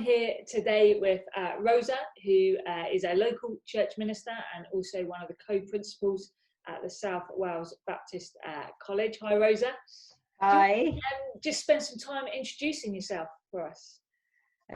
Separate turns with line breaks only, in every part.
here today with Rosa, who is a local church minister and also one of the co-principals at the South Wales Baptist College. Hi, Rosa.
Hi.
Just spend some time introducing yourself for us.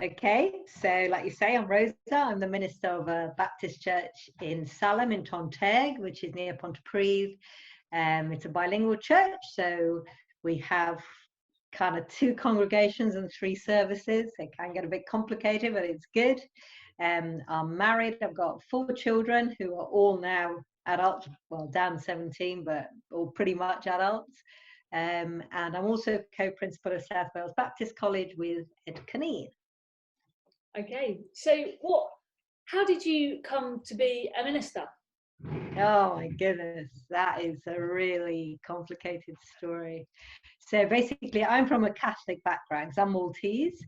Okay, so like you say, I'm Rosa. I'm the minister of a Baptist church in Salem in Tonteg, which is near Pontypridd. It's a bilingual church, so we have kind of 2 congregations and 3 services. It can get a bit complicated, but it's good. I'm married. I've got 4 children who are all now adults. Well, Dan's 17, but all pretty much adults. And I'm also co-principal of South Wales Baptist College with Ed Caneen.
Okay, so how did you come to be a minister?
Oh my goodness, that is a really complicated story. So basically, I'm from a Catholic background because I'm Maltese.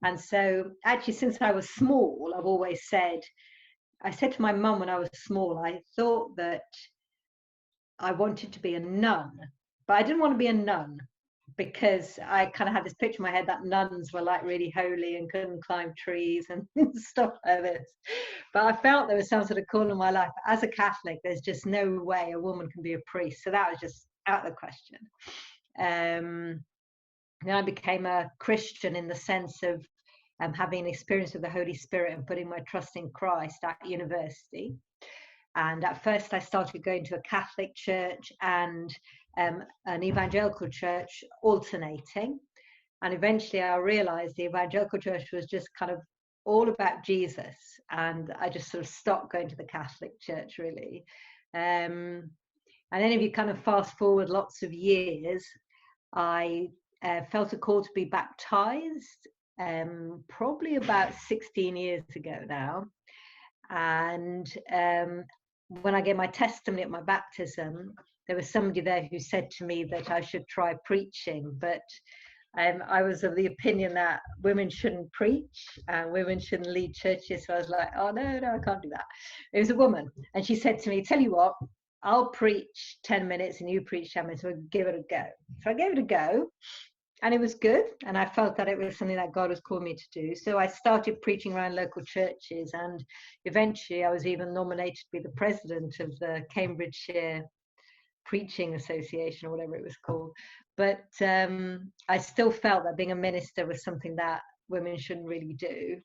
And so actually, since I was small, I've always said, I said to my mum when I was small, I thought that I wanted to be a nun, but I didn't want to be a nun because I kind of had this picture in my head that nuns were like really holy and couldn't climb trees and stuff like this. But I felt there was some sort of call in my life. As a Catholic, there's just no way a woman can be a priest. So that was just out of the question. Then I became a Christian in the sense of having an experience with the Holy Spirit and putting my trust in Christ at university. And at first I started going to a Catholic church and an evangelical church alternating. And eventually I realized the evangelical church was just kind of all about Jesus. And I just sort of stopped going to the Catholic church, really. And then if you kind of fast forward lots of years, I felt a call to be baptized probably about 16 years ago now. And when I gave my testimony at my baptism, there was somebody there who said to me that I should try preaching, but I was of the opinion that women shouldn't preach and women shouldn't lead churches. So I was like, oh, no, I can't do that. It was a woman. And she said to me, tell you what, I'll preach 10 minutes and you preach 10 minutes. We'll give it a go. So I gave it a go. And it was good. And I felt that it was something that God was calling me to do. So I started preaching around local churches. And eventually I was even nominated to be the president of the Cambridgeshire Preaching Association or whatever it was called. But I still felt that being a minister was something that women shouldn't really do.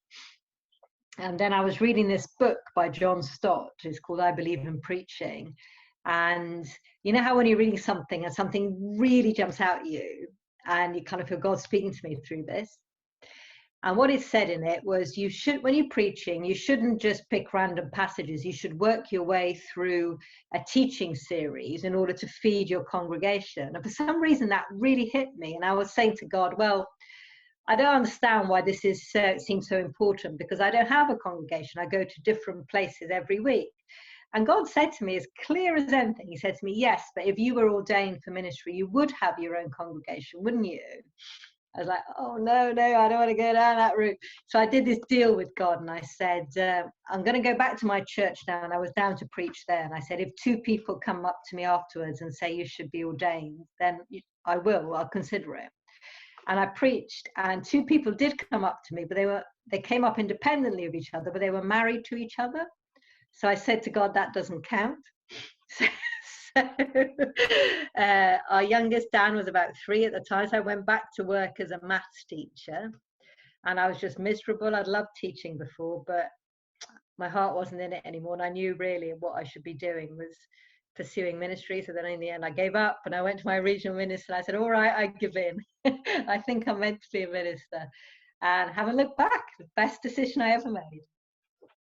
And then I was reading this book by John Stott. It's called I Believe in Preaching. And you know how when you're reading something and something really jumps out at you, and you kind of feel God speaking to me through this. And what it said in it was, when you're preaching, you shouldn't just pick random passages. You should work your way through a teaching series in order to feed your congregation. And for some reason, that really hit me. And I was saying to God, well, I don't understand why this seems so important, because I don't have a congregation. I go to different places every week. And God said to me, as clear as anything, he said to me, yes, but if you were ordained for ministry, you would have your own congregation, wouldn't you? I was like, oh, no, I don't want to go down that route. So I did this deal with God and I said, I'm going to go back to my church now. And I was down to preach there. And I said, if 2 people come up to me afterwards and say you should be ordained, then I'll consider it. And I preached, and 2 people did come up to me, but they came up independently of each other, but they were married to each other. So I said to God, that doesn't count. So our youngest, Dan, was about 3 at the time. So I went back to work as a maths teacher, and I was just miserable. I'd loved teaching before, but my heart wasn't in it anymore. And I knew really what I should be doing was pursuing ministry. So then in the end, I gave up and I went to my regional minister and I said, all right, I give in. I think I'm meant to be a minister, and haven't looked back. The best decision I ever made.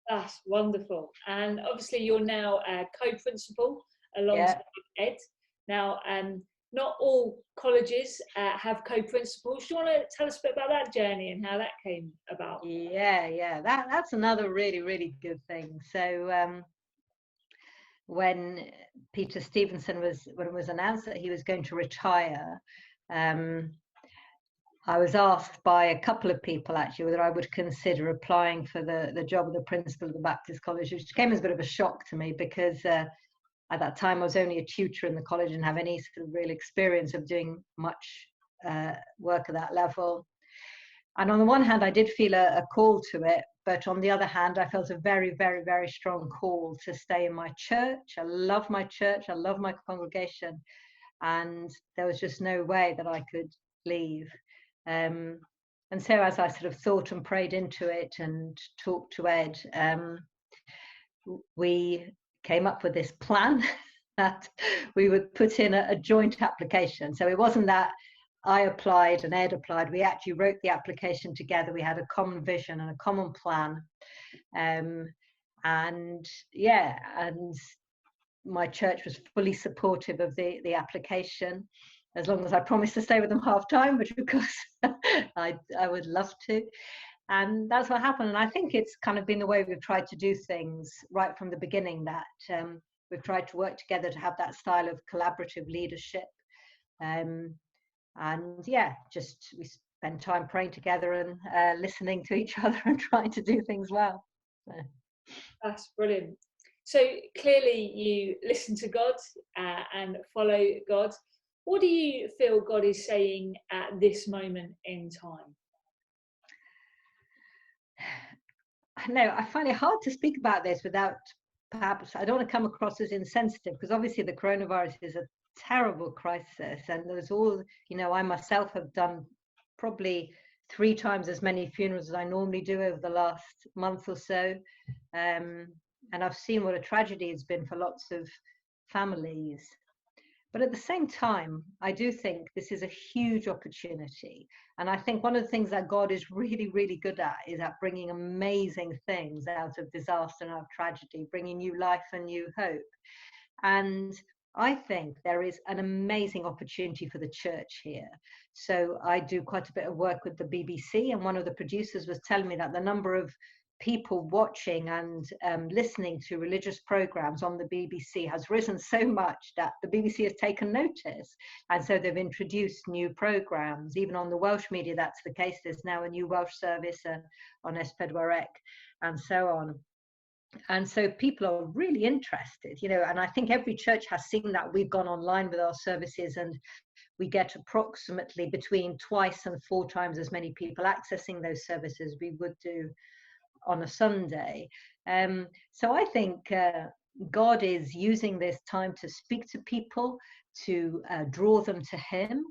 That's wonderful. And obviously you're now a co-principal alongside Ed. Now, not all colleges have co-principals. Do you want to tell us a bit about that journey and how that came about?
Yeah. That's another really, really good thing. So when Peter Stevenson when it was announced that he was going to retire, I was asked by a couple of people actually whether I would consider applying for the job of the principal of the Baptist College, which came as a bit of a shock to me because at that time I was only a tutor in the college and didn't have any sort of real experience of doing much work at that level. And on the one hand, I did feel a call to it, but on the other hand, I felt a very, very, very strong call to stay in my church. I love my church. I love my congregation. And there was just no way that I could leave. And so as I sort of thought and prayed into it and talked to Ed, we came up with this plan that we would put in a joint application. So it wasn't that I applied and Ed applied. We actually wrote the application together. We had a common vision and a common plan. And yeah, and my church was fully supportive of the application, as long as I promised to stay with them half time, which of course I would love to. And that's what happened. And I think it's kind of been the way we've tried to do things right from the beginning, that we've tried to work together to have that style of collaborative leadership. And yeah, just we spend time praying together and listening to each other and trying to do things well.
That's brilliant. So clearly you listen to God and follow God. What do you feel God is saying at this moment in time?
No, I find it hard to speak about this without, perhaps, I don't want to come across as insensitive, because obviously the coronavirus is a terrible crisis, and there's all, you know, I myself have done probably 3 times as many funerals as I normally do over the last month or so. And I've seen what a tragedy it's been for lots of families. But at the same time, I do think this is a huge opportunity. And I think one of the things that God is really, really good at is at bringing amazing things out of disaster and out of tragedy, bringing new life and new hope. And I think there is an amazing opportunity for the church here. So I do quite a bit of work with the BBC, and one of the producers was telling me that the number of people watching and listening to religious programs on the BBC has risen so much that the BBC has taken notice, and so they've introduced new programs. Even on the Welsh media, that's the case. There's now a new Welsh service on S4C and so on. And so people are really interested, you know, and I think every church has seen that. We've gone online with our services, and we get approximately between 2 and 4 times as many people accessing those services we would do on a Sunday. So I think God is using this time to speak to people, to draw them to him.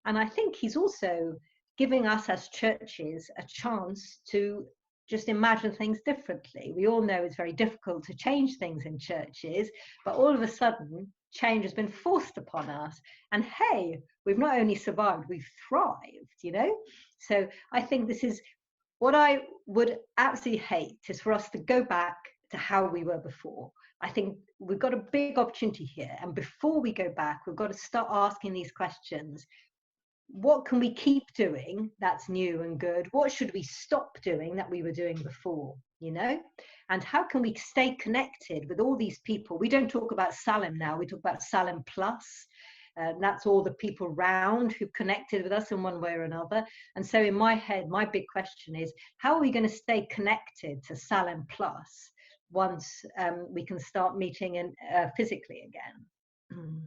And I think he's also giving us as churches a chance to just imagine things differently. We all know it's very difficult to change things in churches, but all of a sudden change has been forced upon us. And hey, we've not only survived, we've thrived, you know? So I think this is what I would absolutely hate, is for us to go back to how we were before. I think we've got a big opportunity here. And before we go back, we've got to start asking these questions. What can we keep doing that's new and good? What should we stop doing that we were doing before, you know? And how can we stay connected with all these people? We don't talk about Salem now, we talk about Salem Plus. That's all the people round who've connected with us in one way or another. And so in my head, my big question is, how are we going to stay connected to Salem Plus once we can start meeting physically again?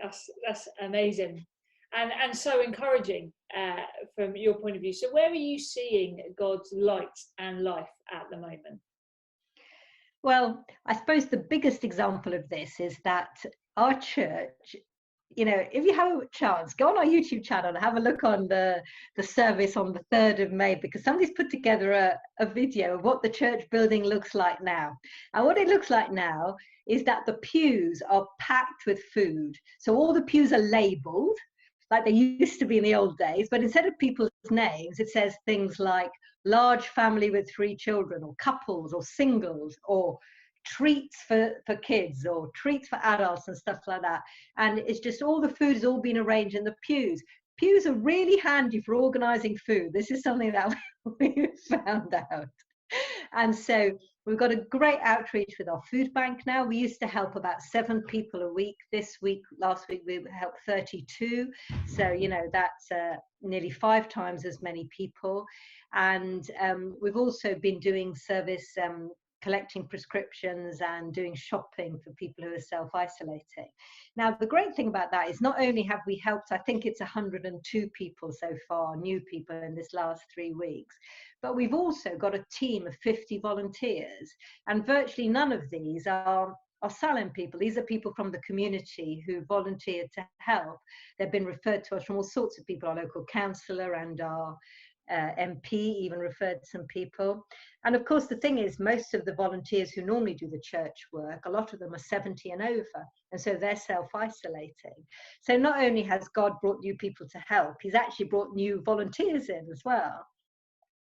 That's amazing. And so encouraging from your point of view. So where are you seeing God's light and life at the moment?
Well, I suppose the biggest example of this is that our church, you know, if you have a chance, go on our YouTube channel and have a look on the service on the 3rd of May, because somebody's put together a video of what the church building looks like now. And what it looks like now is that the pews are packed with food. So all the pews are labeled like they used to be in the old days, but instead of people's names, it says things like large family with 3 children, or couples, or singles, or treats for kids, or treats for adults, and stuff like that. And it's just all the food is all being arranged in the pews. Pews are really handy for organizing food. This is something that we found out. And so we've got a great outreach with our food bank now. We used to help about 7 people a week. Last week we helped 32. So, you know, that's nearly 5 times as many people. And we've also been doing service collecting prescriptions and doing shopping for people who are self-isolating. Now, the great thing about that is not only have we helped, I think it's 102 people so far, new people in this last 3 weeks, but we've also got a team of 50 volunteers, and virtually none of these are Salem people. These are people from the community who volunteered to help. They've been referred to us from all sorts of people. Our local councillor and our MP even referred some people. And of course, the thing is, most of the volunteers who normally do the church work, a lot of them are 70 and over, and so they're self-isolating. So not only has God brought new people to help, he's actually brought new volunteers in as well.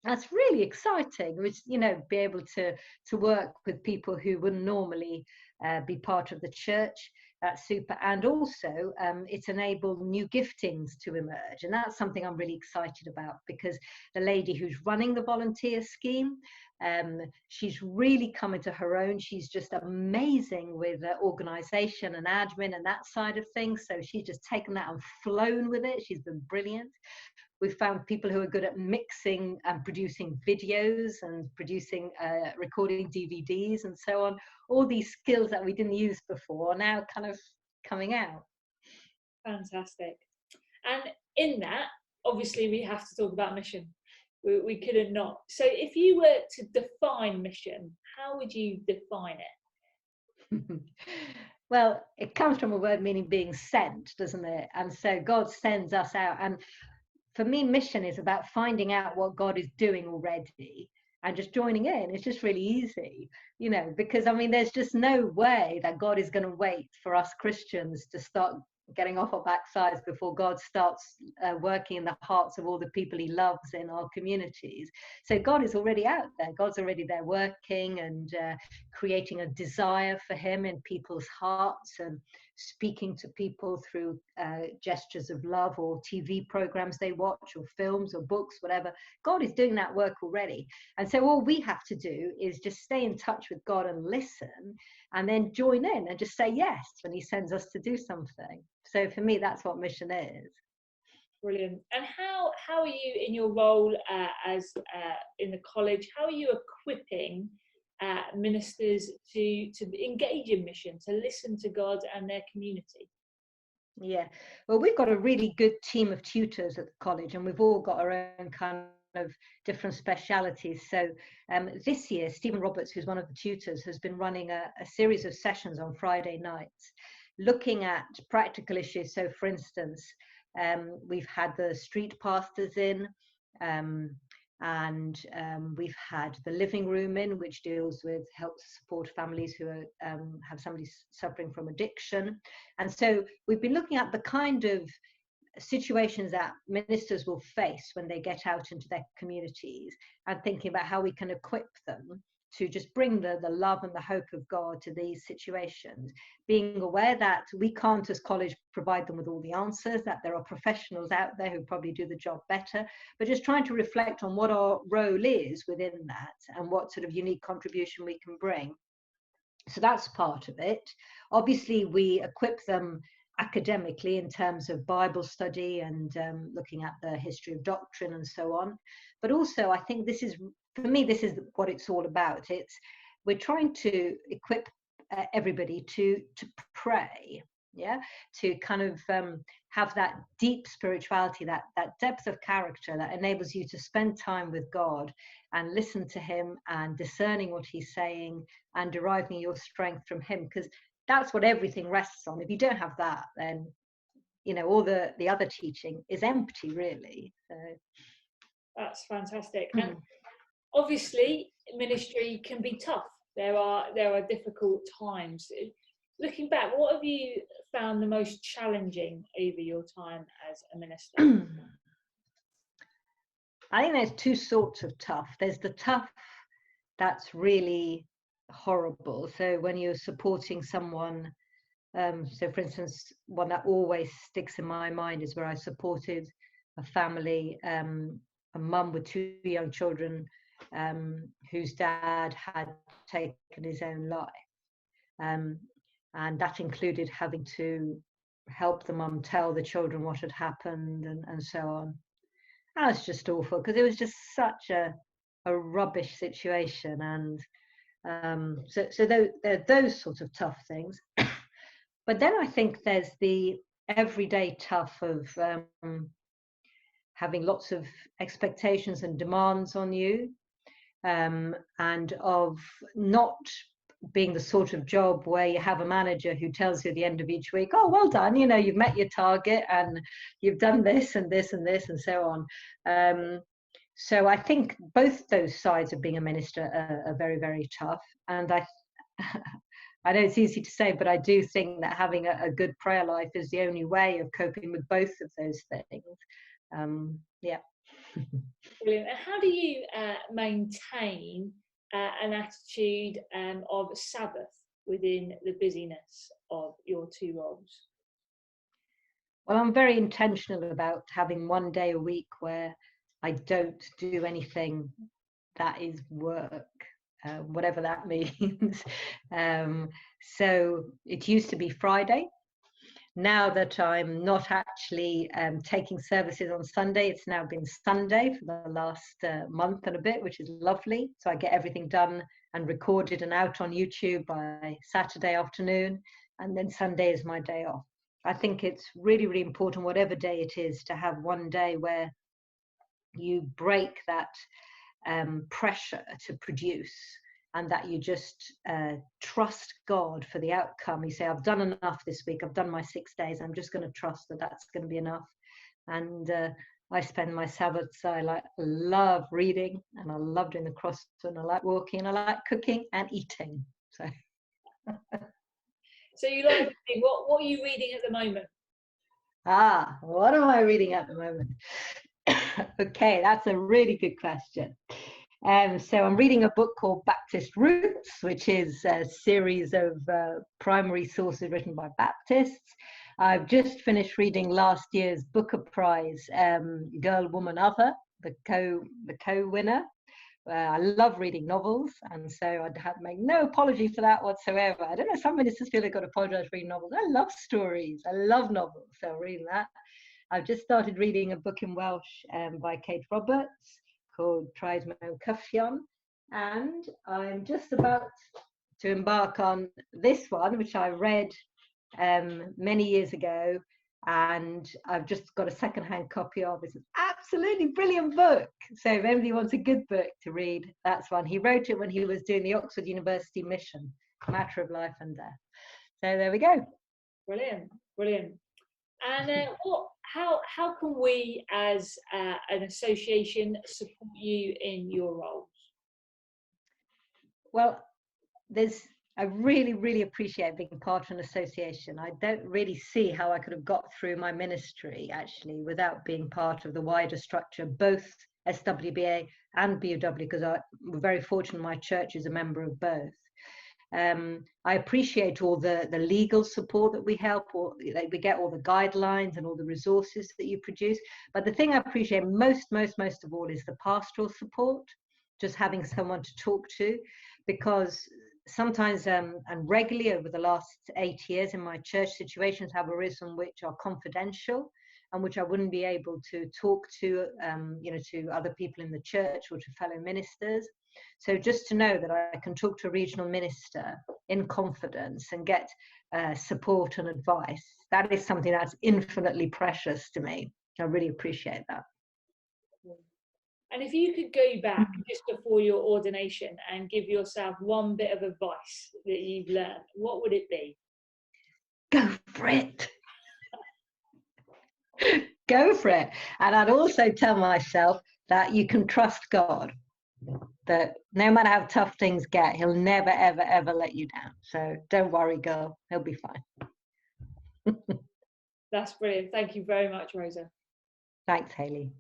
That's really exciting, which, you know, be able to work with people who wouldn't normally be part of the church. That's super. And also it's enabled new giftings to emerge, and that's something I'm really excited about, because the lady who's running the volunteer scheme, she's really come into her own. She's just amazing with organization and admin and that side of things, so she's just taken that and flown with it. She's been brilliant. We've found people who are good at mixing and producing videos and producing, recording DVDs and so on. All these skills that we didn't use before are now kind of coming out.
Fantastic. And in that, obviously, we have to talk about mission. We couldn't not. So if you were to define mission, how would you define it?
Well, it comes from a word meaning being sent, doesn't it? And so God sends us out. And for me, mission is about finding out what God is doing already and just joining in. It's just really easy, you know, because I mean, there's just no way that God is going to wait for us Christians to start getting off our backsides before God starts working in the hearts of all the people he loves in our communities. So God is already out there. God's already there working and creating a desire for him in people's hearts and speaking to people through gestures of love or TV programs they watch or films or books, whatever. God is doing that work already. And so all we have to do is just stay in touch with God and listen, and then join in and just say yes when he sends us to do something. So for me, that's what mission is.
Brilliant. And how are you in your role as in the college? How are you equipping ministers to engage in mission, to listen to God and their community?
Yeah, well, we've got a really good team of tutors at the college, and we've all got our own kind of different specialities. So this year, Stephen Roberts, who's one of the tutors, has been running a series of sessions on Friday nights, looking at practical issues. So for instance, we've had the street pastors in, and we've had the living room in, which deals with helps support families who are, have somebody suffering from addiction. And so we've been looking at the kind of situations that ministers will face when they get out into their communities, and thinking about how we can equip them to just bring the love and the hope of God to these situations, being aware that we can't as college provide them with all the answers, that there are professionals out there who probably do the job better, but just trying to reflect on what our role is within that and what sort of unique contribution we can bring. So that's part of it. Obviously, we equip them academically in terms of Bible study and looking at the history of doctrine and so on. But also, I think this is, for me, this is what it's all about. We're trying to equip everybody to pray, yeah, to kind of have that deep spirituality, that depth of character that enables you to spend time with God and listen to him and discerning what he's saying and deriving your strength from him, because that's what everything rests on. If you don't have that, then, you know, all the other teaching is empty, really. So
that's fantastic. And obviously, ministry can be tough. There are difficult times. Looking back, what have you found the most challenging over your time as a minister?
I think there's two sorts of tough. There's the tough that's really horrible. So when you're supporting someone, so for instance, one that always sticks in my mind is where I supported a family, a mum with 2 young children, whose dad had taken his own life. And that included having to help the mum tell the children what had happened and so on. And it's just awful, because it was just such a rubbish situation. And So there are those sorts of tough things. But then I think there's the everyday tough of having lots of expectations and demands on you, and of not being the sort of job where you have a manager who tells you at the end of each week, oh, well done, you know, you've met your target and you've done this and this and this and so on. So I think both those sides of being a minister are very, very tough. And I know it's easy to say, but I do think that having a good prayer life is the only way of coping with both of those things. Yeah.
Brilliant. And how do you maintain an attitude of Sabbath within the busyness of your two roles?
Well, I'm very intentional about having one day a week where I don't do anything that is work, whatever that means. So it used to be Friday. Now that I'm not actually taking services on Sunday, it's now been Sunday for the last month and a bit, which is lovely. So I get everything done and recorded and out on YouTube by Saturday afternoon, and then Sunday is my day off. I think it's really, really important, whatever day it is, to have one day where you break that pressure to produce, and that you just trust God for the outcome. You say, I've done enough this week, I've done my 6 days, I'm just going to trust that that's going to be enough. And I spend my Sabbaths, I love reading, and I love doing the cross, and I like walking, and I like cooking and eating.
So you like reading. What are you reading at the moment?
What am I reading at the moment? Okay, that's a really good question. So I'm reading a book called Baptist Roots, which is a series of primary sources written by Baptists. I've just finished reading last year's Booker Prize, Girl, Woman, Other, the co-winner. I love reading novels, and so I'd have to make no apology for that whatsoever. I don't know, some ministers feel they've got to apologize for reading novels. I love stories. I love novels, so I'm reading that. I've just started reading a book in Welsh by Kate Roberts called Tries Mewn Cyffion, and I'm just about to embark on this one, which I read many years ago, and I've just got a second-hand copy of. It's an absolutely brilliant book. So if anybody wants a good book to read, that's one. He wrote it when he was doing the Oxford University mission, Matter of Life and Death. So there we go.
Brilliant, brilliant. And how can we as an association support you in your roles?
Well, I really, really appreciate being part of an association. I don't really see how I could have got through my ministry actually without being part of the wider structure, both SWBA and BUW, because we're very fortunate my church is a member of both. I appreciate all the legal support that we we get, all the guidelines and all the resources that you produce. But the thing I appreciate most of all is the pastoral support, just having someone to talk to, because sometimes and regularly over the last 8 years in my church, situations have arisen which are confidential and which I wouldn't be able to talk to, to other people in the church or to fellow ministers. So just to know that I can talk to a regional minister in confidence and get support and advice, that is something that's infinitely precious to me. I really appreciate that.
And if you could go back just before your ordination and give yourself one bit of advice that you've learned, what would it be?
Go for it. Go for it. And I'd also tell myself that you can trust God, that no matter how tough things get, he'll never, ever, ever let you down. So don't worry, girl. He'll be fine.
That's brilliant. Thank you very much, Rosa.
Thanks, Hayley.